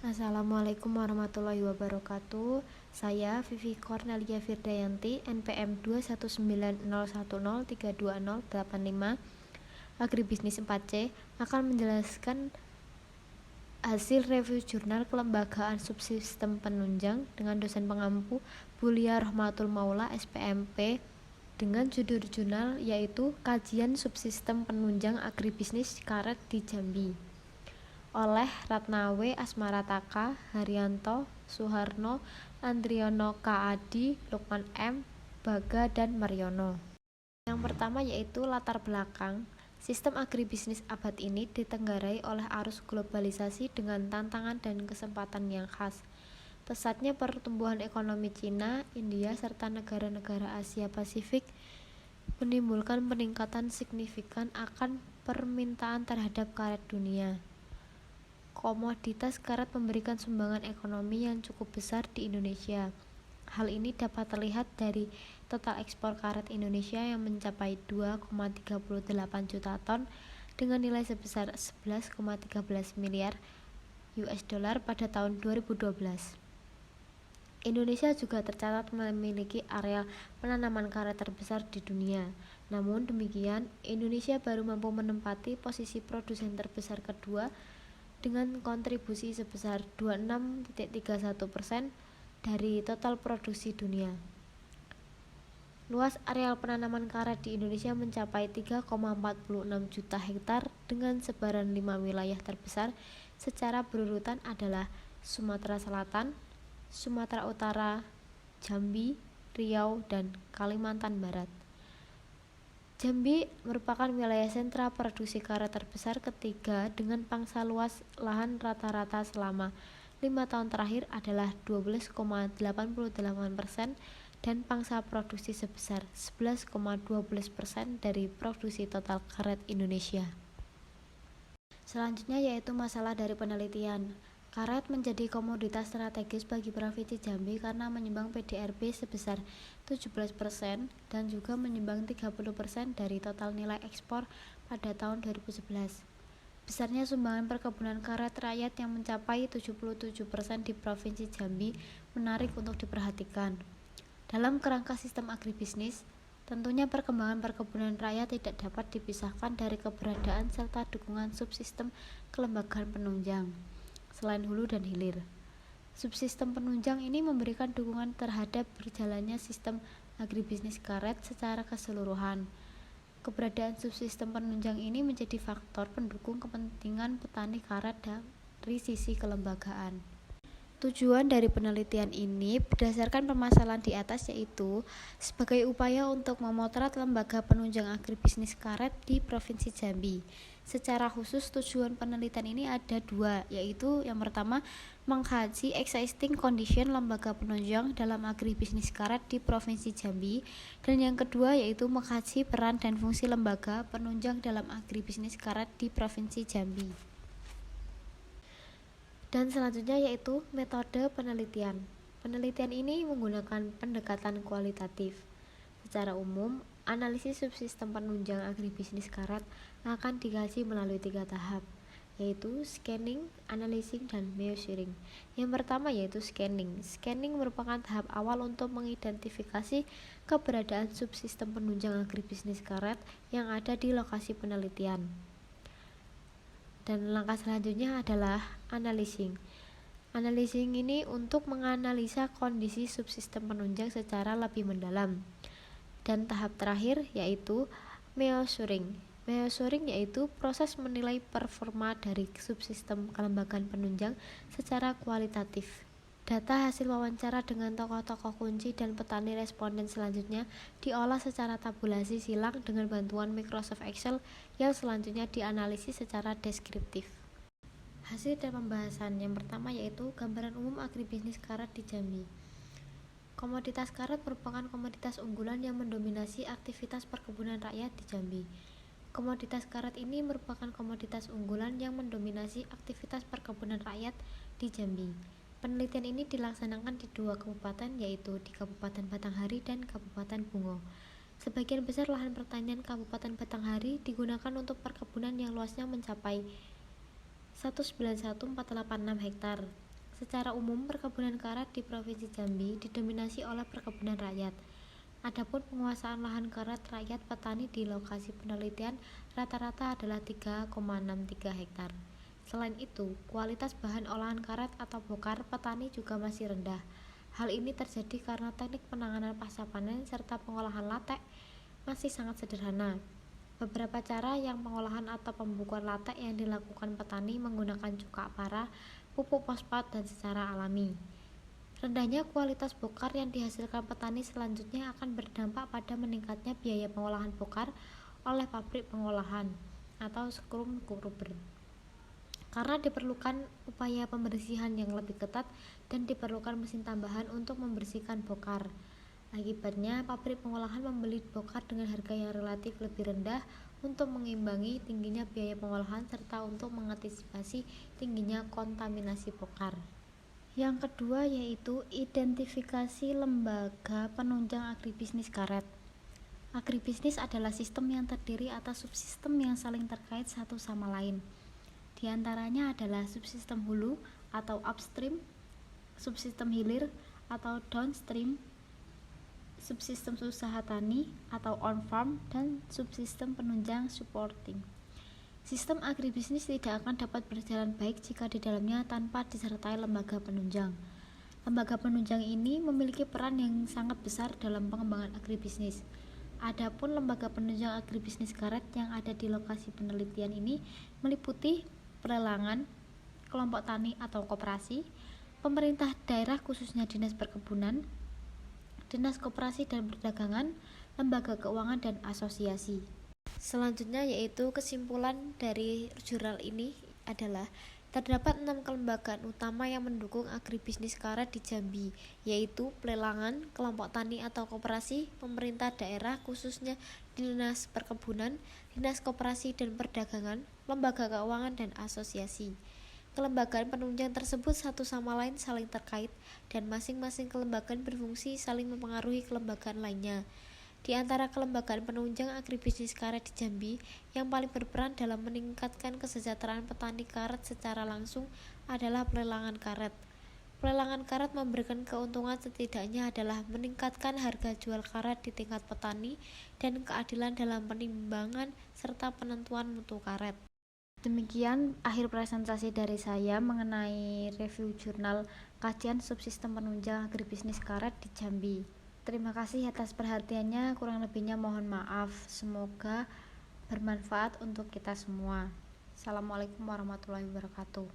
Assalamualaikum warahmatullahi wabarakatuh. Saya Vivi Cornelia Firdayanti, NPM 21901032085, Agribisnis 4C, akan menjelaskan hasil review jurnal kelembagaan subsistem penunjang dengan dosen pengampu Bulia Rohmatul Maula SPMP dengan judul jurnal yaitu Kajian Subsistem Penunjang Agribisnis Karet di Jambi oleh Ratnawe Asmarataka, Haryanto, Suharno, Andriono K.Adi, Lukman M, Baga, dan Mariono. Yang pertama yaitu latar belakang. Sistem agribisnis abad ini ditenggarai oleh arus globalisasi dengan tantangan dan kesempatan yang khas. Pesatnya pertumbuhan ekonomi Cina, India, serta negara-negara Asia Pasifik menimbulkan peningkatan signifikan akan permintaan terhadap karet dunia. Komoditas karet memberikan sumbangan ekonomi yang cukup besar di Indonesia. Hal ini dapat terlihat dari total ekspor karet Indonesia yang mencapai 2,38 juta ton dengan nilai sebesar 11,13 miliar US dollar pada tahun 2012. Indonesia juga tercatat memiliki area penanaman karet terbesar di dunia. Namun demikian, Indonesia baru mampu menempati posisi produsen terbesar kedua dengan kontribusi sebesar 26,31% dari total produksi dunia. Luas areal penanaman karet di Indonesia mencapai 3,46 juta hektar dengan sebaran 5 wilayah terbesar secara berurutan adalah Sumatera Selatan, Sumatera Utara, Jambi, Riau, dan Kalimantan Barat. Jambi merupakan wilayah sentra produksi karet terbesar ketiga dengan pangsa luas lahan rata-rata selama 5 tahun terakhir adalah 12,88% dan pangsa produksi sebesar 11,12% dari produksi total karet Indonesia. Selanjutnya yaitu masalah dari penelitian. Karet menjadi komoditas strategis bagi Provinsi Jambi karena menyumbang PDRB sebesar 17% dan juga menyumbang 30% dari total nilai ekspor pada tahun 2011. Besarnya sumbangan perkebunan karet rakyat yang mencapai 77% di Provinsi Jambi menarik untuk diperhatikan. Dalam kerangka sistem agribisnis, tentunya perkembangan perkebunan rakyat tidak dapat dipisahkan dari keberadaan serta dukungan subsistem kelembagaan penunjang selain hulu dan hilir. Subsistem penunjang ini memberikan dukungan terhadap berjalannya sistem agribisnis karet secara keseluruhan. Keberadaan subsistem penunjang ini menjadi faktor pendukung kepentingan petani karet dari sisi kelembagaan. Tujuan dari penelitian ini berdasarkan permasalahan di atas yaitu sebagai upaya untuk memotret lembaga penunjang agribisnis karet di Provinsi Jambi. Secara khusus tujuan penelitian ini ada dua, yaitu yang pertama mengkaji existing condition lembaga penunjang dalam agribisnis karet di Provinsi Jambi, dan yang kedua yaitu mengkaji peran dan fungsi lembaga penunjang dalam agribisnis karet di Provinsi Jambi. Dan selanjutnya yaitu metode penelitian. Penelitian ini menggunakan pendekatan kualitatif. Secara umum, analisis subsistem penunjang agribisnis karet akan dikaji melalui 3 tahap, yaitu scanning, analyzing, dan measuring. Yang pertama yaitu scanning. Scanning merupakan tahap awal untuk mengidentifikasi keberadaan subsistem penunjang agribisnis karet yang ada di lokasi penelitian. Dan langkah selanjutnya adalah analyzing. Analyzing ini untuk menganalisa kondisi subsistem penunjang secara lebih mendalam. Dan tahap terakhir yaitu measuring. Measuring yaitu proses menilai performa dari subsistem kelembagaan penunjang secara kualitatif. Data hasil wawancara dengan tokoh-tokoh kunci dan petani responden selanjutnya diolah secara tabulasi silang dengan bantuan Microsoft Excel yang selanjutnya dianalisis secara deskriptif. Hasil dan pembahasan yang pertama yaitu gambaran umum agribisnis karet di Jambi. Komoditas karet merupakan komoditas unggulan yang mendominasi aktivitas perkebunan rakyat di Jambi. Komoditas karet ini merupakan komoditas unggulan yang mendominasi aktivitas perkebunan rakyat di Jambi. Penelitian ini dilaksanakan di 2 kabupaten yaitu di Kabupaten Batanghari dan Kabupaten Bungo. Sebagian besar lahan pertanian Kabupaten Batanghari digunakan untuk perkebunan yang luasnya mencapai 191.486 hektar. Secara umum, perkebunan karet di Provinsi Jambi didominasi oleh perkebunan rakyat. Adapun penguasaan lahan karet rakyat petani di lokasi penelitian rata-rata adalah 3,63 hektar. Selain itu, kualitas bahan olahan karet atau bokar petani juga masih rendah. Hal ini terjadi karena teknik penanganan pasca panen serta pengolahan latek masih sangat sederhana. Beberapa cara yang pengolahan atau pembukuan latek yang dilakukan petani menggunakan cuka para, pupuk fosfat, dan secara alami. Rendahnya kualitas bokar yang dihasilkan petani selanjutnya akan berdampak pada meningkatnya biaya pengolahan bokar oleh pabrik pengolahan atau scrum gruber. Karena diperlukan upaya pembersihan yang lebih ketat dan diperlukan mesin tambahan untuk membersihkan bokar. Akibatnya, pabrik pengolahan membeli bokar dengan harga yang relatif lebih rendah untuk mengimbangi tingginya biaya pengolahan serta untuk mengantisipasi tingginya kontaminasi bokar. Yang kedua yaitu identifikasi lembaga penunjang agribisnis karet. Agribisnis adalah sistem yang terdiri atas subsistem yang saling terkait satu sama lain. Di antaranya adalah subsistem hulu atau upstream, subsistem hilir atau downstream, subsistem usaha tani atau on-farm, dan subsistem penunjang supporting. Sistem agribisnis tidak akan dapat berjalan baik jika di dalamnya tanpa disertai lembaga penunjang. Lembaga penunjang ini memiliki peran yang sangat besar dalam pengembangan agribisnis. Adapun lembaga penunjang agribisnis karet yang ada di lokasi penelitian ini meliputi pelelangan, kelompok tani atau koperasi, pemerintah daerah khususnya Dinas Perkebunan, Dinas Koperasi dan Perdagangan, lembaga keuangan, dan asosiasi. Selanjutnya yaitu kesimpulan dari jurnal ini adalah terdapat 6 kelembagaan utama yang mendukung agribisnis karet di Jambi, yaitu pelelangan, kelompok tani atau koperasi, pemerintah daerah khususnya Dinas Perkebunan, Dinas Koperasi dan Perdagangan, lembaga keuangan, dan asosiasi. Kelembagaan penunjang tersebut satu sama lain saling terkait dan masing-masing kelembagaan berfungsi saling mempengaruhi kelembagaan lainnya. Di antara kelembagaan penunjang agribisnis karet di Jambi, yang paling berperan dalam meningkatkan kesejahteraan petani karet secara langsung adalah pelelangan karet. Pelelangan karet memberikan keuntungan setidaknya adalah meningkatkan harga jual karet di tingkat petani dan keadilan dalam penimbangan serta penentuan mutu karet. Demikian akhir presentasi dari saya mengenai review jurnal kajian subsistem penunjang agribisnis karet di Jambi. Terima kasih atas perhatiannya, kurang lebihnya mohon maaf. Semoga bermanfaat untuk kita semua. Assalamualaikum warahmatullahi wabarakatuh.